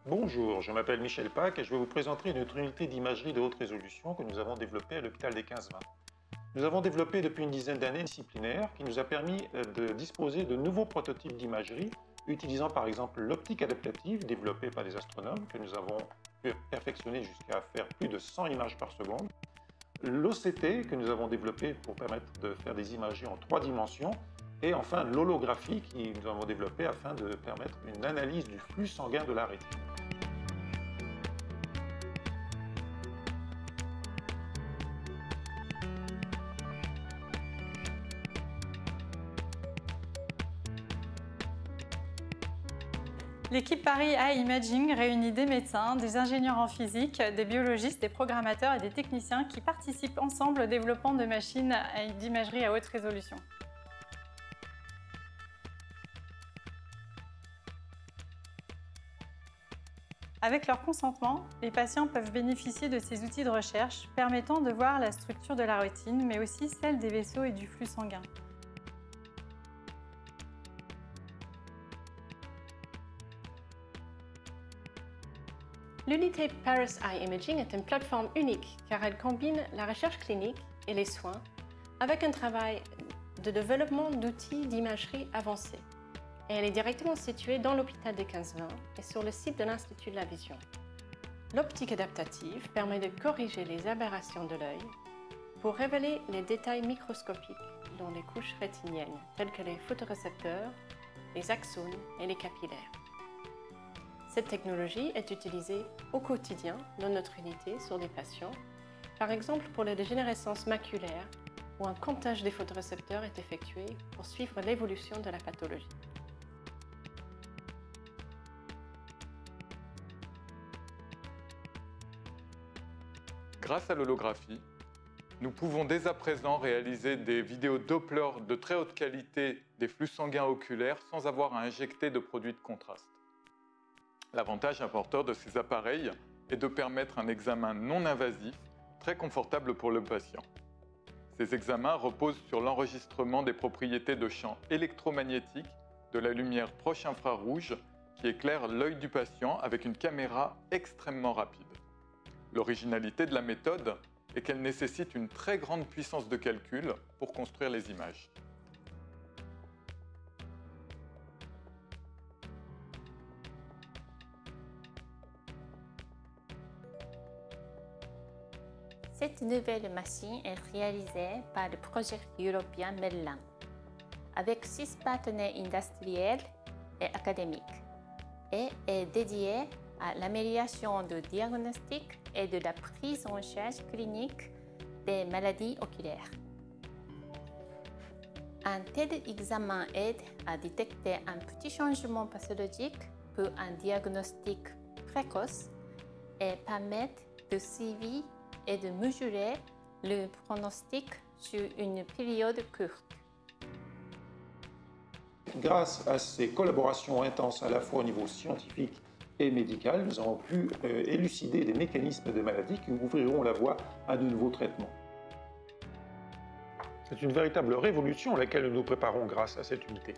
Bonjour, je m'appelle Michel Pack et je vais vous présenter une unité d'imagerie de haute résolution que nous avons développée à l'hôpital des 15-20. Nous avons développé depuis une dizaine d'années une disciplinaire qui nous a permis de disposer de nouveaux prototypes d'imagerie utilisant par exemple l'optique adaptative développée par des astronomes que nous avons pu perfectionner jusqu'à faire plus de 100 images par seconde, l'OCT que nous avons développé pour permettre de faire des imageries en 3 dimensions et enfin l'holographie que nous avons développée afin de permettre une analyse du flux sanguin de la rétine. L'équipe Paris Eye Imaging réunit des médecins, des ingénieurs en physique, des biologistes, des programmateurs et des techniciens qui participent ensemble au développement de machines d'imagerie à haute résolution. Avec leur consentement, les patients peuvent bénéficier de ces outils de recherche permettant de voir la structure de la rétine, mais aussi celle des vaisseaux et du flux sanguin. L'unité Paris Eye Imaging est une plateforme unique car elle combine la recherche clinique et les soins avec un travail de développement d'outils d'imagerie avancés. Et elle est directement située dans l'hôpital des 15-20 et sur le site de l'Institut de la Vision. L'optique adaptative permet de corriger les aberrations de l'œil pour révéler les détails microscopiques dans les couches rétiniennes telles que les photorécepteurs, les axones et les capillaires. Cette technologie est utilisée au quotidien dans notre unité sur des patients, par exemple pour la dégénérescence maculaire où un comptage des photorécepteurs est effectué pour suivre l'évolution de la pathologie. Grâce à l'holographie, nous pouvons dès à présent réaliser des vidéos Doppler de très haute qualité des flux sanguins oculaires sans avoir à injecter de produits de contraste. L'avantage important de ces appareils est de permettre un examen non invasif, très confortable pour le patient. Ces examens reposent sur l'enregistrement des propriétés de champs électromagnétiques de la lumière proche infrarouge qui éclaire l'œil du patient avec une caméra extrêmement rapide. L'originalité de la méthode est qu'elle nécessite une très grande puissance de calcul pour construire les images. Cette nouvelle machine est réalisée par le projet européen MELLAN, avec 6 partenaires industriels et académiques, et est dédiée à l'amélioration du diagnostic et de la prise en charge clinique des maladies oculaires. Un tel examen aide à détecter un petit changement pathologique pour un diagnostic précoce et permet de suivre et de mesurer le pronostic sur une période courte. Grâce à ces collaborations intenses à la fois au niveau scientifique et médical, nous avons pu élucider des mécanismes de maladie qui ouvriront la voie à de nouveaux traitements. C'est une véritable révolution à laquelle nous nous préparons grâce à cette unité.